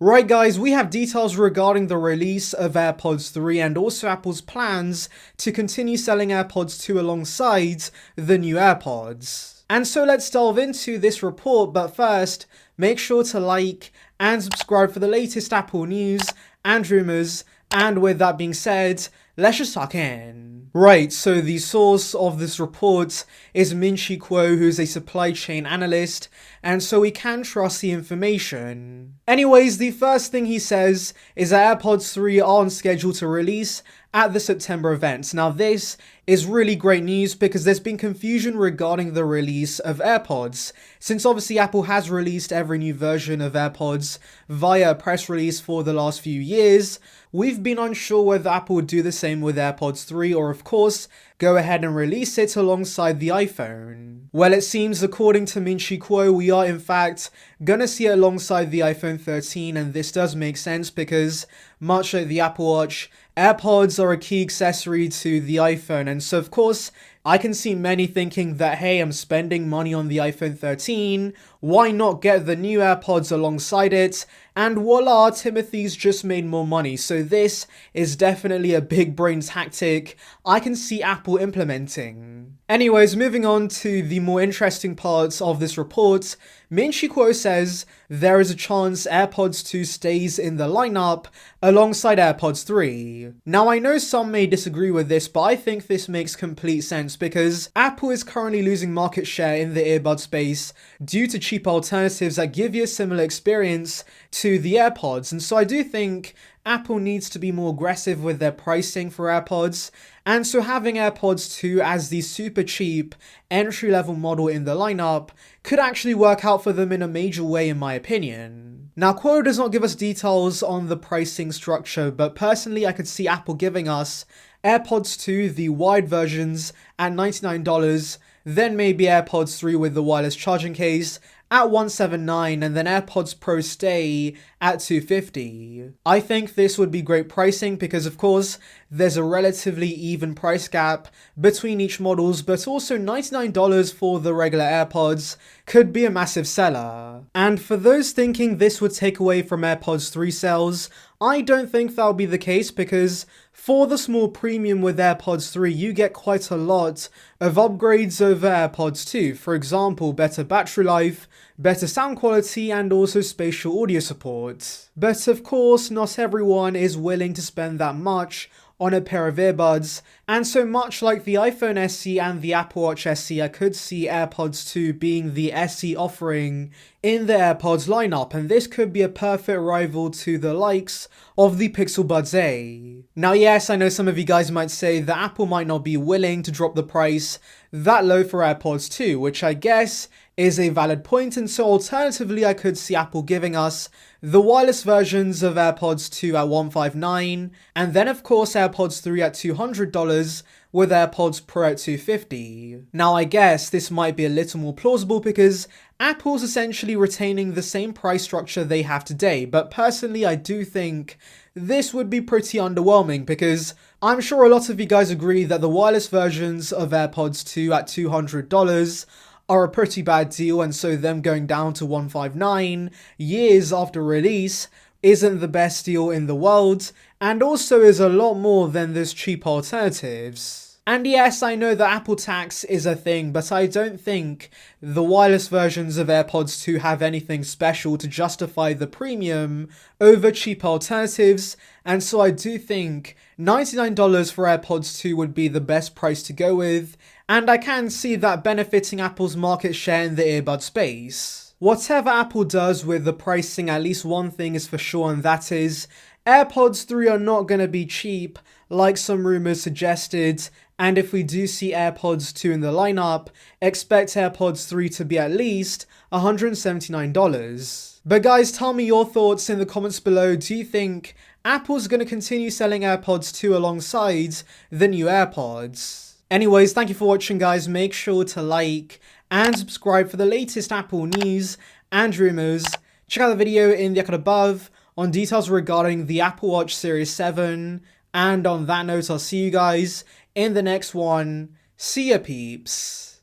Right guys, we have details regarding the release of AirPods 3 and also Apple's plans to continue selling AirPods 2 alongside the new AirPods. And so let's delve into this report, but first, make sure to like and subscribe for the latest Apple news and rumors, and with that being said, let's just tuck in. Right, so the source of this report is Min-Chi Kuo, who's a supply chain analyst, and so we can trust the information. Anyways, the first thing he says is that AirPods 3 are on schedule to release at the September event. Now this is really great news because there's been confusion regarding the release of AirPods, since obviously Apple has released every new version of AirPods via a press release for the last few years. We've been unsure whether Apple would do the same with AirPods 3 or of course go ahead and release it alongside the iPhone. Well, it seems according to Min-Chi Kuo, we are in fact gonna see it alongside the iPhone 13, and this does make sense because much like the Apple Watch, AirPods are a key accessory to the iPhone, and so of course I can see many thinking that, hey, I'm spending money on the iPhone 13, why not get the new AirPods alongside it? And voila, Timothy's just made more money. So this is definitely a big brain tactic I can see Apple implementing. Anyways, moving on to the more interesting parts of this report, Min-Chi Kuo says there is a chance AirPods 2 stays in the lineup alongside AirPods 3. Now I know some may disagree with this, but I think this makes complete sense because Apple is currently losing market share in the earbud space due to cheap alternatives that give you a similar experience to the AirPods, and so I do think Apple needs to be more aggressive with their pricing for AirPods, and so having AirPods 2 as the super cheap entry-level model in the lineup could actually work out for them in a major way in my opinion. Now Kuo does not give us details on the pricing structure, but personally I could see Apple giving us AirPods 2, the wide versions, at $99, then maybe AirPods 3 with the wireless charging case at $179, and then AirPods Pro stay at $250. I think this would be great pricing because of course there's a relatively even price gap between each models, but also $99 for the regular AirPods could be a massive seller. And for those thinking this would take away from AirPods 3 sales, I don't think that'll be the case because for the small premium with AirPods 3, you get quite a lot of upgrades over AirPods 2. For example, better battery life, better sound quality, and also spatial audio support. But of course, not everyone is willing to spend that much on a pair of earbuds, and so much like the iPhone SE and the Apple Watch SE, I could see AirPods 2 being the SE offering in the AirPods lineup, and this could be a perfect rival to the likes of the Pixel Buds A. Now yes, I know some of you guys might say that Apple might not be willing to drop the price that low for AirPods 2, which I guess is a valid point, and so alternatively I could see Apple giving us the wireless versions of AirPods 2 at $159, and then of course AirPods 3 at $200 with AirPods Pro at $250. Now I guess this might be a little more plausible because Apple's essentially retaining the same price structure they have today, but personally I do think this would be pretty underwhelming because I'm sure a lot of you guys agree that the wireless versions of AirPods 2 at $200 are a pretty bad deal, and so them going down to $159 years after release isn't the best deal in the world, and also is a lot more than those cheap alternatives. And yes, I know that Apple tax is a thing, but I don't think the wireless versions of AirPods 2 have anything special to justify the premium over cheap alternatives, and so I do think $99 for AirPods 2 would be the best price to go with, and I can see that benefiting Apple's market share in the earbud space. Whatever Apple does with the pricing, at least one thing is for sure, and that is AirPods 3 are not going to be cheap like some rumors suggested, and if we do see AirPods 2 in the lineup, expect AirPods 3 to be at least $179. But guys, tell me your thoughts in the comments below. Do you think Apple's going to continue selling AirPods 2 alongside the new AirPods? Anyways, thank you for watching guys, make sure to like and subscribe for the latest Apple news and rumors. Check out the video in the icon above on details regarding the Apple Watch Series 7, and on that note I'll see you guys in the next one. See ya peeps.